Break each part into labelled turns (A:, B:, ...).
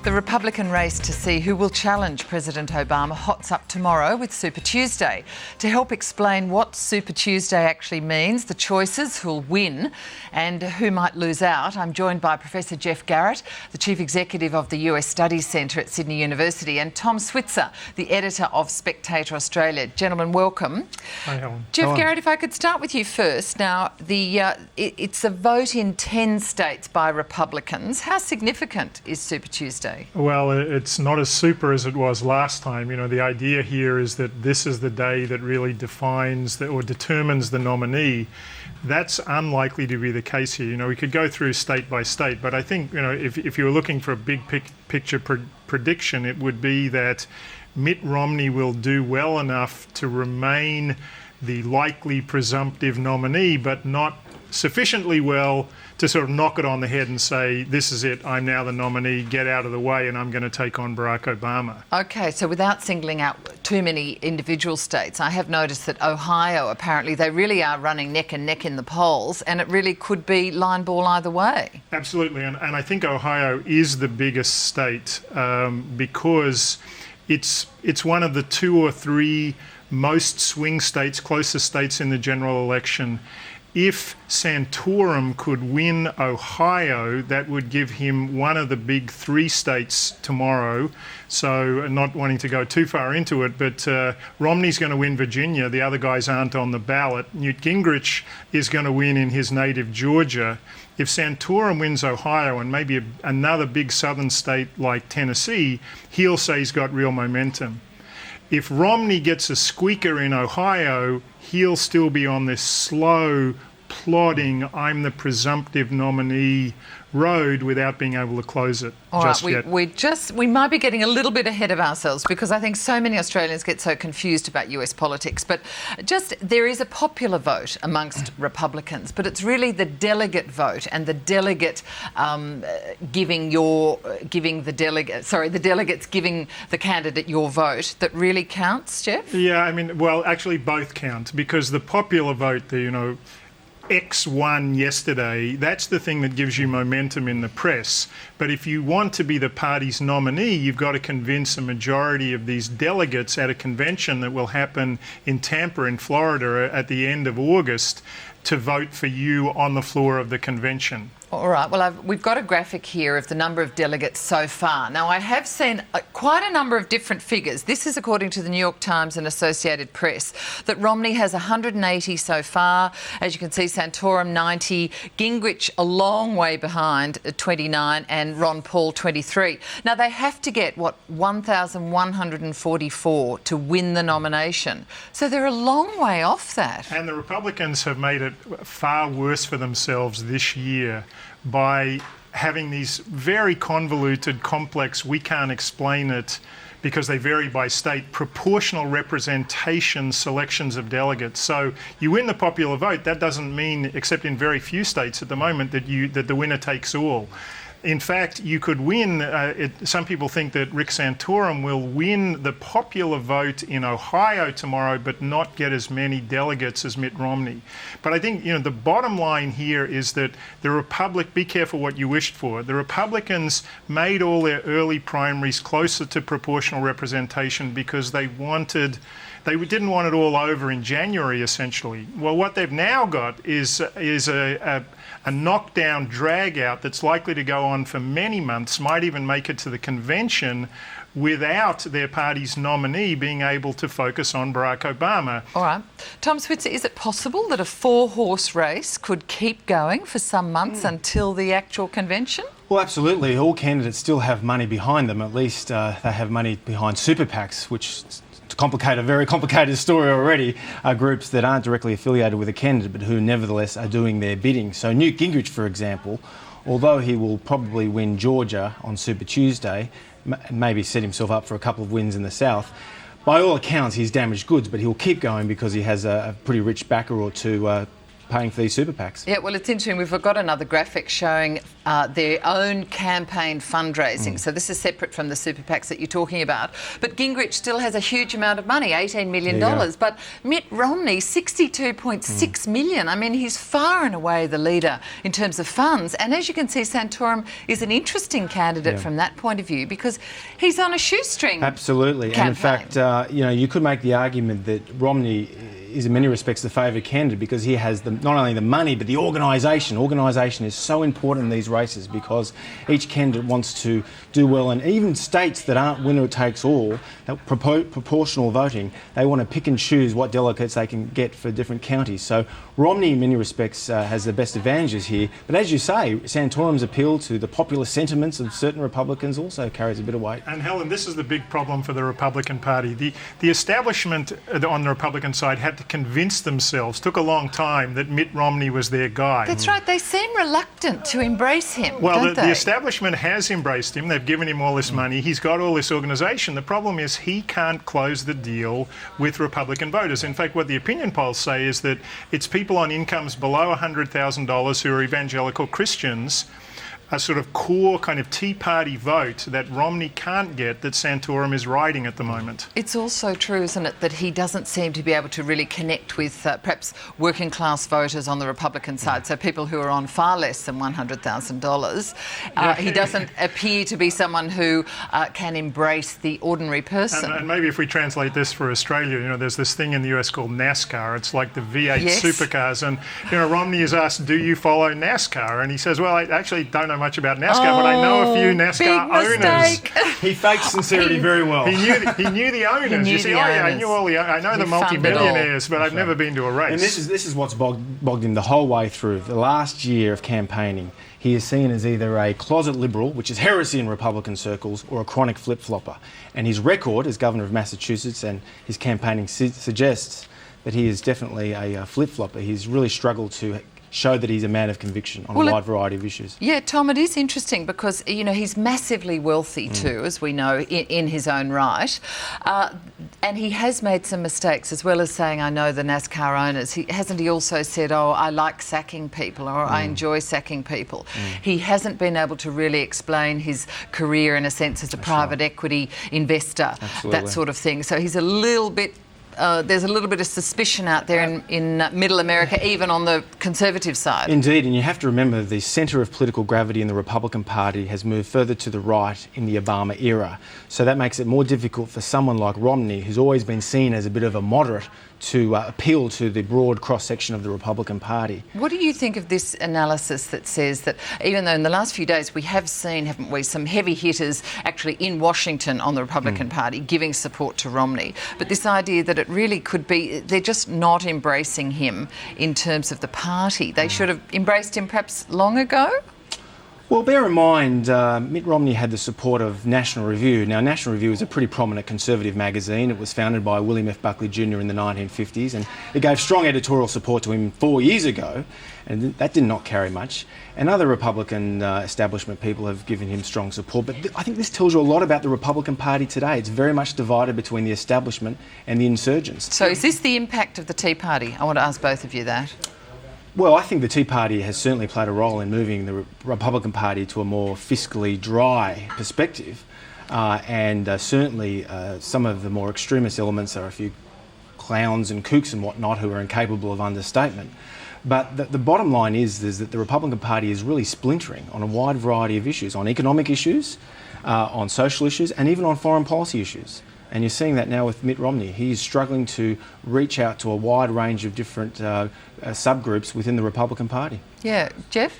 A: The Republican race to see who will challenge President Obama hots up tomorrow with Super Tuesday. To help explain what Super Tuesday actually means, the choices, who'll win and who might lose out, I'm joined by Professor Garrett, the Chief Executive of the US Studies Centre at Sydney University, and Tom Switzer, the Editor of Spectator Australia. Gentlemen, welcome.
B: Hi, Helen.
A: Geoff, Garrett, if I could start with you first. Now, it's a vote in 10 states by Republicans. How significant is Super Tuesday?
B: Well, it's not as super as it was last time. You know, the idea here is that this is the day that really defines or determines the nominee. That's unlikely to be the case here. You know, we could go through state by state, but I think, you know, if you were looking for a big picture prediction, it would be that Mitt Romney will do well enough to remain the likely presumptive nominee, but not sufficiently well to sort of knock it on the head and say, this is it, I'm now the nominee, get out of the way and I'm going to take on Barack Obama.
A: OK, so without singling out too many individual states, I have noticed that Ohio, apparently, they really are running neck and neck in the polls, and it really could be line ball either way.
B: Absolutely, and I think Ohio is the biggest state because it's one of the 2 or 3 most swing states, closest states in the general election. If Santorum could win Ohio, that would give him one of the big 3 states tomorrow. So not wanting to go too far into it, but Romney's going to win Virginia. The other guys aren't on the ballot. Newt Gingrich is going to win in his native Georgia. If Santorum wins Ohio and maybe another big southern state like Tennessee, he'll say he's got real momentum. If Romney gets a squeaker in Ohio, he'll still be on this slow, plodding, I'm the presumptive nominee road without being able to close it just yet.
A: We might be getting a little bit ahead of ourselves because I think so many Australians get so confused about US politics. But there is a popular vote amongst Republicans, but it's really the delegate vote and the delegate the delegates giving the candidate your vote that really counts, Geoff?
B: Yeah, I mean, well, actually both count because the popular vote, X won yesterday, that's the thing that gives you momentum in the press. But if you want to be the party's nominee, you've got to convince a majority of these delegates at a convention that will happen in Tampa in Florida at the end of August to vote for you on the floor of the convention.
A: All right, well, we've got a graphic here of the number of delegates so far. Now, I have seen quite a number of different figures. This is according to the New York Times and Associated Press, that Romney has 180 so far. As you can see, Santorum 90, Gingrich a long way behind at 29 and Ron Paul 23. Now, they have to get, 1,144 to win the nomination. So they're a long way off that.
B: And the Republicans have made it far worse for themselves this year by having these very convoluted, complex, we can't explain it because they vary by state, proportional representation selections of delegates. So you win the popular vote, that doesn't mean, except in very few states at the moment, that the winner takes all. In fact, you could win, some people think that Rick Santorum will win the popular vote in Ohio tomorrow, but not get as many delegates as Mitt Romney. But I think, the bottom line here is that be careful what you wished for. The Republicans made all their early primaries closer to proportional representation because they didn't want it all over in January, essentially. Well, what they've now got is a knockdown drag-out that's likely to go on for many months, might even make it to the convention without their party's nominee being able to focus on Barack Obama.
A: All right. Tom Switzer, is it possible that a 4-horse race could keep going for some months until the actual convention?
C: Well, absolutely. All candidates still have money behind them. At least they have money behind super PACs, which, to complicate a very complicated story already, are groups that aren't directly affiliated with a candidate but who nevertheless are doing their bidding. So Newt Gingrich, for example, although he will probably win Georgia on Super Tuesday, maybe set himself up for a couple of wins in the South, by all accounts he's damaged goods, but he'll keep going because he has a pretty rich backer or two paying for these super PACs.
A: Yeah, well, it's interesting. We've got another graphic showing their own campaign fundraising. So this is separate from the super PACs that you're talking about. But Gingrich still has a huge amount of money, $18 million. But Mitt Romney, $62.6 million. I mean, he's far and away the leader in terms of funds. And as you can see, Santorum is an interesting candidate from that point of view because he's on a shoestring.
C: Absolutely.
A: Campaign.
C: And in fact, you could make the argument that Romney is in many respects the favoured candidate because he has not only the money but the organisation. Organisation is so important in these races because each candidate wants to do well, and even states that aren't winner takes all, that proportional voting, they want to pick and choose what delegates they can get for different counties. So Romney in many respects has the best advantages here, but as you say, Santorum's appeal to the popular sentiments of certain Republicans also carries a bit of weight.
B: And Helen, this is the big problem for the Republican Party. The establishment on the Republican side had to convince themselves, took a long time, that Mitt Romney was their guy.
A: That's right. They seem reluctant to embrace him,
B: Well,
A: don't
B: the establishment has embraced him. They've given him all this money. He's got all this organisation. The problem is he can't close the deal with Republican voters. In fact, what the opinion polls say is that it's people on incomes below $100,000 who are evangelical Christians, a sort of core kind of Tea Party vote that Romney can't get, that Santorum is riding at the moment.
A: It's also true, isn't it, that he doesn't seem to be able to really connect with perhaps working class voters on the Republican side, so people who are on far less than $100,000. He doesn't appear to be someone who can embrace the ordinary person.
B: And maybe if we translate this for Australia, there's this thing in the US called NASCAR. It's like the V8 supercars. And, Romney is asked, do you follow NASCAR? And he says, well, I actually don't know much about NASCAR, but I know a few NASCAR owners.
C: He faked sincerity very well.
B: He knew the owners. You see, I knew all I know the multi-millionaires, but I've never been to a race.
C: And this is what's bogged him the whole way through. The last year of campaigning, he is seen as either a closet liberal, which is heresy in Republican circles, or a chronic flip-flopper. And his record as governor of Massachusetts and his campaigning suggests that he is definitely a flip-flopper. He's really struggled to show that he's a man of conviction on a wide variety of issues.
A: Yeah, Tom, it is interesting because, he's massively wealthy too, as we know, in his own right. And he has made some mistakes, as well as saying, I know the NASCAR owners. Hasn't he also said, I like sacking people, or I enjoy sacking people? He hasn't been able to really explain his career, in a sense, as a private equity investor, that sort of thing. So he's a little bit... there's a little bit of suspicion out there in middle America, even on the Conservative side.
C: Indeed, and you have to remember the centre of political gravity in the Republican Party has moved further to the right in the Obama era. So that makes it more difficult for someone like Romney, who's always been seen as a bit of a moderate, to appeal to the broad cross-section of the Republican Party.
A: What do you think of this analysis that says that even though in the last few days we have seen, haven't we, some heavy hitters actually in Washington on the Republican Party giving support to Romney, but this idea that it really could be they're just not embracing him in terms of the party? They should have embraced him perhaps long ago?
C: Well, bear in mind, Mitt Romney had the support of National Review. Now, National Review is a pretty prominent conservative magazine. It was founded by William F. Buckley Jr. in the 1950s, and it gave strong editorial support to him 4 years ago, and that did not carry much. And other Republican establishment people have given him strong support. But I think this tells you a lot about the Republican Party today. It's very much divided between the establishment and the insurgents.
A: So is this the impact of the Tea Party? I want to ask both of you that.
C: Well, I think the Tea Party has certainly played a role in moving the Republican Party to a more fiscally dry perspective, and certainly some of the more extremist elements are a few clowns and kooks and whatnot who are incapable of understatement. But the bottom line is that the Republican Party is really splintering on a wide variety of issues, on economic issues, on social issues, and even on foreign policy issues. And you're seeing that now with Mitt Romney. He's struggling to reach out to a wide range of different subgroups within the Republican Party.
A: Yeah. Geoff?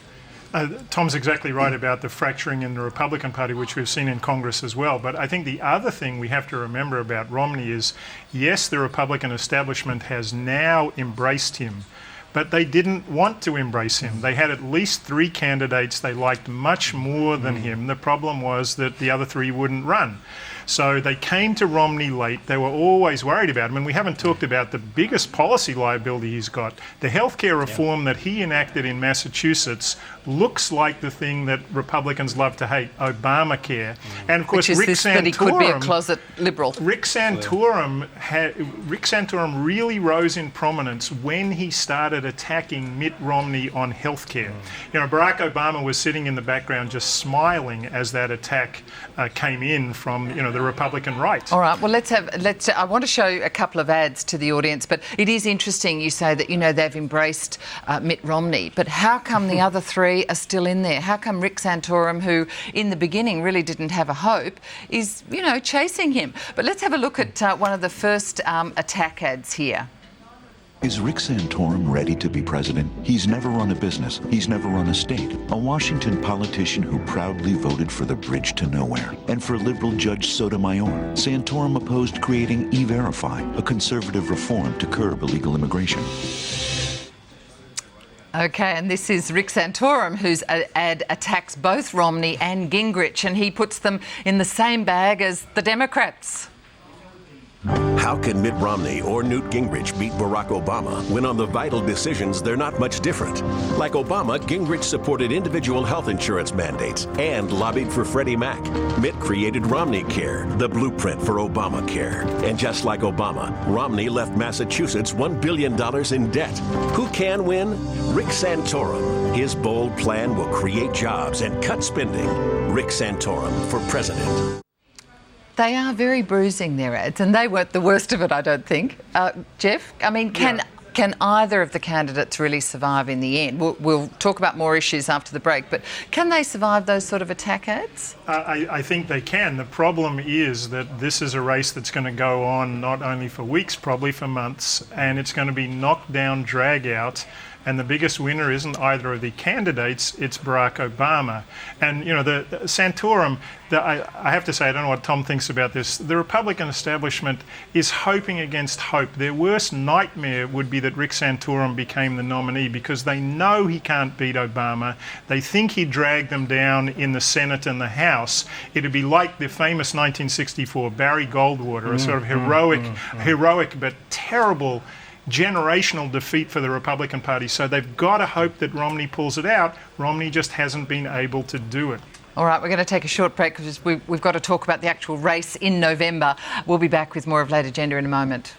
B: Tom's exactly right about the fracturing in the Republican Party, which we've seen in Congress as well. But I think the other thing we have to remember about Romney is, yes, the Republican establishment has now embraced him, but they didn't want to embrace him. They had at least 3 candidates they liked much more than him. The problem was that the other 3 wouldn't run. So they came to Romney late. They were always worried about him. And we haven't talked about the biggest policy liability he's got. The healthcare reform that he enacted in Massachusetts looks like the thing that Republicans love to hate, Obamacare. And of course, Rick Santorum,
A: that he could be a closet Liberal.
B: Rick Santorum really rose in prominence when he started attacking Mitt Romney on healthcare. You know, Barack Obama was sitting in the background just smiling as that attack came in from, you know, the Republican right.
A: All right, well, I want to show a couple of ads to the audience, but it is interesting you say that, you know, they've embraced Mitt Romney, but how come the other three are still in there? How come Rick Santorum, who in the beginning really didn't have a hope, is, you know, chasing him? But let's have a look at one of the first attack ads here.
D: Is Rick Santorum ready to be president? He's never run a business. He's never run a state. A Washington politician who proudly voted for the bridge to nowhere. And for liberal Judge Sotomayor, Santorum opposed creating E-Verify, a conservative reform to curb illegal immigration.
A: Okay, and this is Rick Santorum, whose ad attacks both Romney and Gingrich, and he puts them in the same bag as the Democrats.
E: How can Mitt Romney or Newt Gingrich beat Barack Obama when on the vital decisions they're not much different? Like Obama, Gingrich supported individual health insurance mandates and lobbied for Freddie Mac. Mitt created Romney Care, the blueprint for Obamacare. And just like Obama, Romney left Massachusetts $1 billion in debt. Who can win? Rick Santorum. His bold plan will create jobs and cut spending. Rick Santorum for president.
A: They are very bruising, their ads, and they weren't the worst of it, I don't think. Jeff, I mean, can either of the candidates really survive in the end? We'll talk about more issues after the break, but can they survive those sort of attack ads?
B: I think they can. The problem is that this is a race that's going to go on not only for weeks, probably for months, and it's going to be knockdown, drag out. And the biggest winner isn't either of the candidates, it's Barack Obama. And, you know, the Santorum, I have to say, I don't know what Tom thinks about this, the Republican establishment is hoping against hope. Their worst nightmare would be that Rick Santorum became the nominee because they know he can't beat Obama. They think he'd drag them down in the Senate and the House. It'd be like the famous 1964 Barry Goldwater, a sort of heroic but terrible generational defeat for the Republican Party. So they've got to hope that Romney pulls it out. Romney just hasn't been able to do it.
A: All right, we're going to take a short break because we've got to talk about the actual race in November. We'll be back with more of Late Agenda in a moment.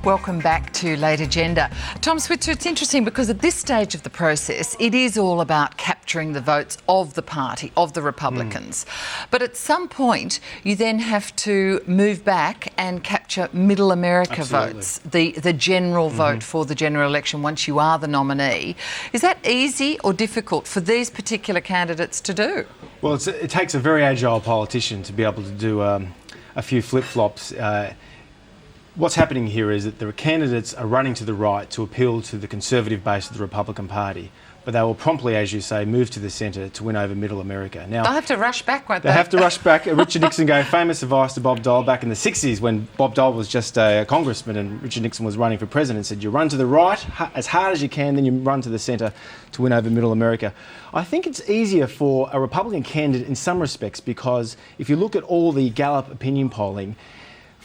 A: Welcome back to Late Agenda. Tom Switzer, it's interesting because at this stage of the process, it is all about capturing the votes of the party, of the Republicans. But at some point, you then have to move back and capture Middle America votes, the general vote for the general election once you are the nominee. Is that easy or difficult for these particular candidates to do?
C: Well, it takes a very agile politician to be able to do a few flip-flops. What's happening here is that the candidates are running to the right to appeal to the conservative base of the Republican Party, but they will promptly, as you say, move to the centre to win over Middle America. Now,
A: they'll have to rush back, won't they?
C: They have to rush back. Richard Nixon gave famous advice to Bob Dole back in the 60s when Bob Dole was just a congressman and Richard Nixon was running for president, said you run to the right as hard as you can, then you run to the centre to win over Middle America. I think it's easier for a Republican candidate in some respects because if you look at all the Gallup opinion polling,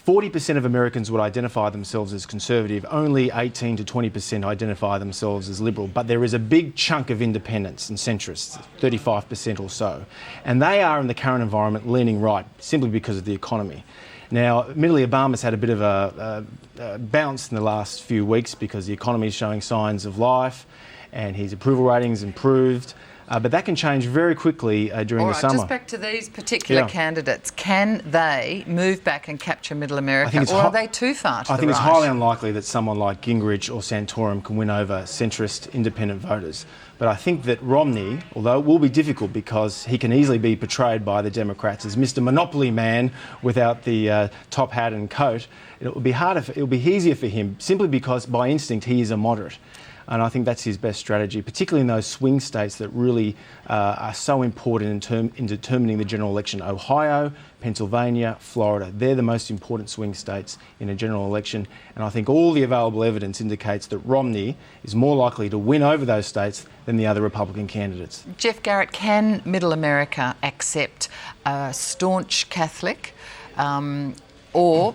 C: 40% of Americans would identify themselves as conservative, only 18 to 20% identify themselves as liberal, but there is a big chunk of independents and centrists, 35% or so, and they are in the current environment leaning right, simply because of the economy. Now, admittedly, Obama's had a bit of a bounce in the last few weeks because the economy is showing signs of life and his approval ratings improved. But that can change very quickly during the summer.
A: Just back to these particular candidates. Can they move back and capture Middle America, or are they too far to the right?
C: I think it's highly unlikely that someone like Gingrich or Santorum can win over centrist independent voters. But I think that Romney, although it will be difficult because he can easily be portrayed by the Democrats as Mr. Monopoly Man without the top hat and coat, it will be easier for him simply because by instinct he is a moderate. And I think that's his best strategy, particularly in those swing states that really are so important in determining the general election. Ohio, Pennsylvania, Florida, they're the most important swing states in a general election. And I think all the available evidence indicates that Romney is more likely to win over those states than the other Republican candidates.
A: Jeff Garrett, can Middle America accept a staunch Catholic or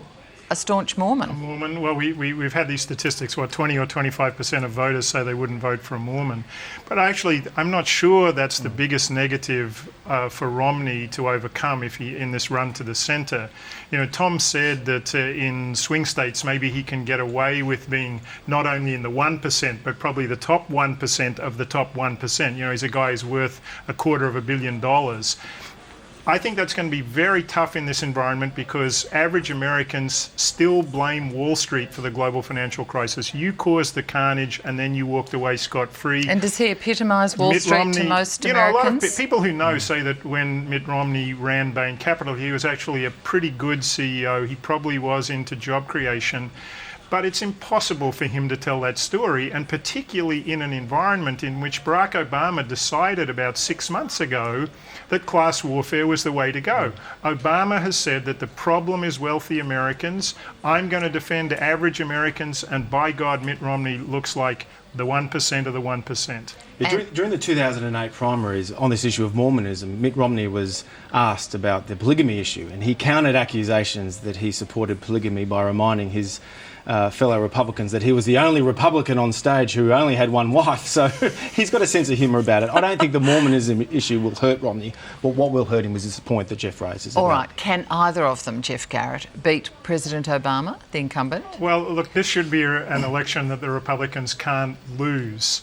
A: a staunch Mormon?
B: A Mormon, well, we've had these statistics, 20 or 25% of voters say they wouldn't vote for a Mormon. But actually, I'm not sure that's the biggest negative for Romney to overcome if he in this run to the centre. You know, Tom said that in swing states, maybe he can get away with being not only in the 1%, but probably the top 1% of the top 1%. You know, he's a guy who's worth $250 million. I think that's going to be very tough in this environment because average Americans still blame Wall Street for the global financial crisis. You caused the carnage and then you walked away scot-free.
A: And does he epitomise Wall Street to most Americans?
B: You know, a lot of people who know say that when Mitt Romney ran Bain Capital, he was actually a pretty good CEO. He probably was into job creation. But it's impossible for him to tell that story, and particularly in an environment in which Barack Obama decided about 6 months ago that class warfare was the way to go. Obama has said that the problem is wealthy Americans. I'm going to defend average Americans, and by God, Mitt Romney looks like the 1% of the 1%.
C: During the 2008 primaries on this issue of Mormonism, Mitt Romney was asked about the polygamy issue, and he countered accusations that he supported polygamy by reminding his fellow Republicans that he was the only Republican on stage who only had one wife. So he's got a sense of humour about it. I don't think the Mormonism issue will hurt Romney, but what will hurt him is this point that Jeff raises.
A: All right, can either of them, Jeff Garrett, beat President Obama, the incumbent?
B: Well, look, this should be an election that the Republicans can't lose.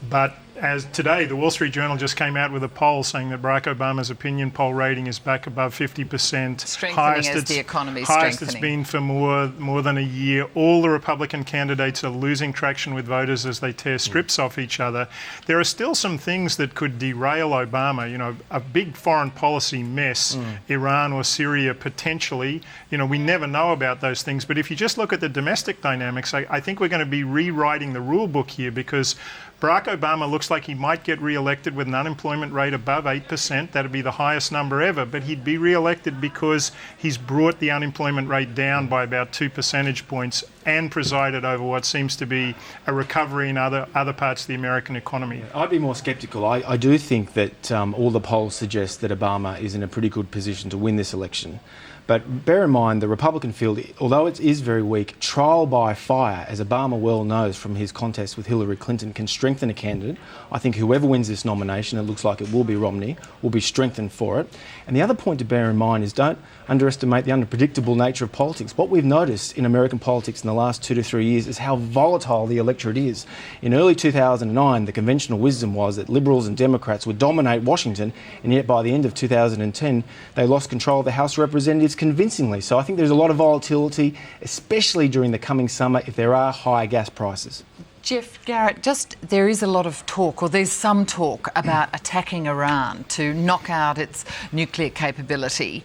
B: But as today, the Wall Street Journal just came out with a poll saying that Barack Obama's opinion poll rating is back above 50%.
A: Strengthening as the economy is
B: highest
A: strengthening.
B: it's been for more than a year. All the Republican candidates are losing traction with voters as they tear strips off each other. There are still some things that could derail Obama. You know, a big foreign policy mess, Iran or Syria potentially. You know, we never know about those things. But if you just look at the domestic dynamics, I think we're going to be rewriting the rule book here because Barack Obama looks like he might get re-elected with an unemployment rate above 8%. That'd be the highest number ever, but he'd be re-elected because he's brought the unemployment rate down by about 2 percentage points and presided over what seems to be a recovery in other parts of the American economy.
C: I'd be more sceptical. I do think that all the polls suggest that Obama is in a pretty good position to win this election. But bear in mind, the Republican field, although it is very weak, trial by fire, as Obama well knows from his contest with Hillary Clinton, can strengthen a candidate. I think whoever wins this nomination, it looks like it will be Romney, will be strengthened for it. And the other point to bear in mind is don't underestimate the unpredictable nature of politics. What we've noticed in American politics in the the last 2 to 3 years is how volatile the electorate is. In early 2009, the conventional wisdom was that Liberals and Democrats would dominate Washington, and yet by the end of 2010, they lost control of the House of Representatives convincingly. So I think there's a lot of volatility, especially during the coming summer if there are high gas prices.
A: Geoff, Garrett, there is a lot of talk, or there's some talk about attacking Iran to knock out its nuclear capability.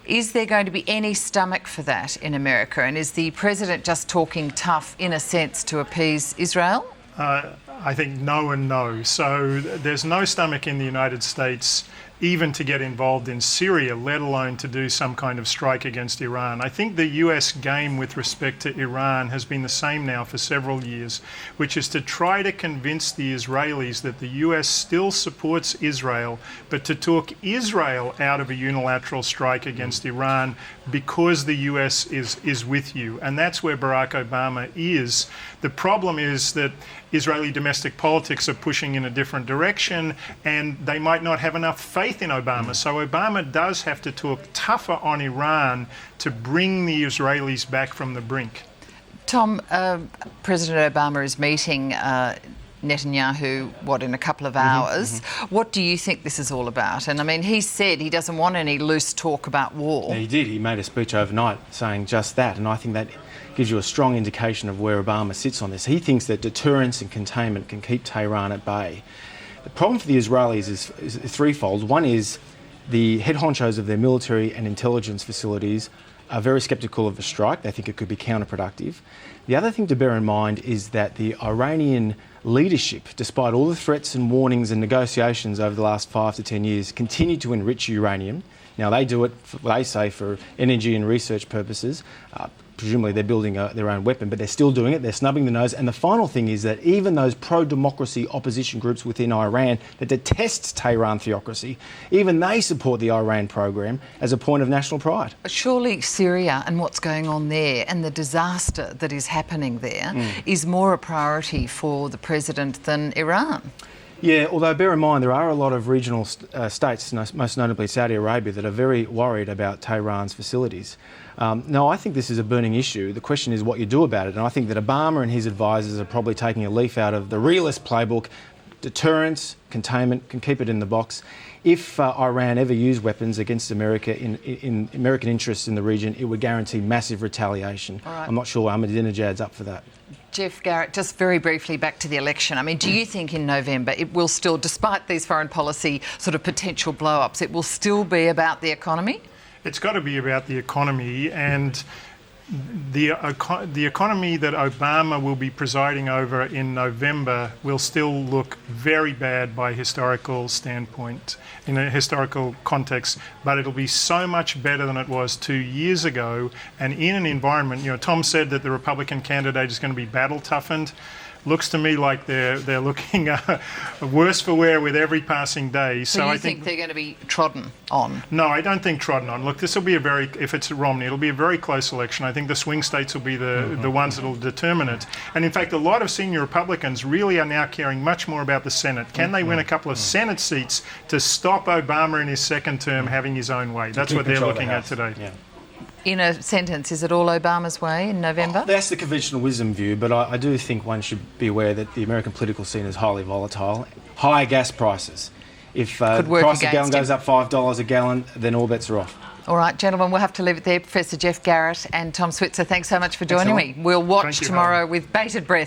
A: Is there going to be any stomach for that in America? And is the president just talking tough, in a sense, to appease Israel?
B: I think no and no. So there's no stomach in the United States even to get involved in Syria, let alone to do some kind of strike against Iran. I think the US game with respect to Iran has been the same now for several years, which is to try to convince the Israelis that the US still supports Israel, but to talk Israel out of a unilateral strike against Iran because the US is with you. And that's where Barack Obama is. The problem is that Israeli domestic politics are pushing in a different direction, and they might not have enough faith in Obama. So Obama does have to talk tougher on Iran to bring the Israelis back from the brink.
A: Tom, President Obama is meeting Netanyahu, in a couple of hours. What do you think this is all about? And I mean, he said he doesn't want any loose talk about war.
C: Yeah, he did. He made a speech overnight saying just that, and I think that gives you a strong indication of where Obama sits on this. He thinks that deterrence and containment can keep Tehran at bay. The problem for the Israelis is threefold. One is the head honchos of their military and intelligence facilities are very sceptical of a strike. They think it could be counterproductive. The other thing to bear in mind is that the Iranian leadership, despite all the threats and warnings and negotiations over the last 5 to 10 years, continue to enrich uranium. Now, they do it, they say, for energy and research purposes. Presumably they're building their own weapon, but they're still doing it. They're snubbing the nose. And the final thing is that even those pro-democracy opposition groups within Iran that detests Tehran theocracy, even they support the Iran program as a point of national pride.
A: Surely Syria and what's going on there and the disaster that is happening there is more a priority for the president than Iran.
C: Yeah, although bear in mind there are a lot of regional states, most notably Saudi Arabia, that are very worried about Tehran's facilities. No, I think this is a burning issue. The question is what you do about it. And I think that Obama and his advisors are probably taking a leaf out of the realist playbook. Deterrence, containment, can keep it in the box. If Iran ever used weapons against America in American interests in the region, it would guarantee massive retaliation.
A: Right.
C: I'm not sure Ahmadinejad's up for that.
A: Geoff, Garrett, just very briefly back to the election. I mean, do you think in November it will still, despite these foreign policy sort of potential blow-ups, it will still be about the economy?
B: It's got to be about the economy, and the economy that Obama will be presiding over in November will still look very bad by historical standpoint, in a historical context, but it'll be so much better than it was 2 years ago. And in an environment, Tom said that the Republican candidate is going to be battle toughened. Looks to me like they're looking worse for wear with every passing day.
A: So I think they're going to be trodden on?
B: No, I don't think trodden on. Look, this will be if it's Romney, it'll be a very close election. I think the swing states will be the ones that will determine it. And in fact, a lot of senior Republicans really are now caring much more about the Senate. Can they win a couple of Senate seats to stop Obama in his second term having his own way? That's what they're looking at today.
C: Yeah.
A: In a sentence, is it all Obama's way in November?
C: That's the conventional wisdom view, but I do think one should be aware that the American political scene is highly volatile. High gas prices. If the price of a gallon goes up $5 a gallon, then all bets are off.
A: All right, gentlemen, we'll have to leave it there. Professor Geoff Garrett and Tom Switzer, thanks so much for joining me. We'll watch tomorrow with bated breath.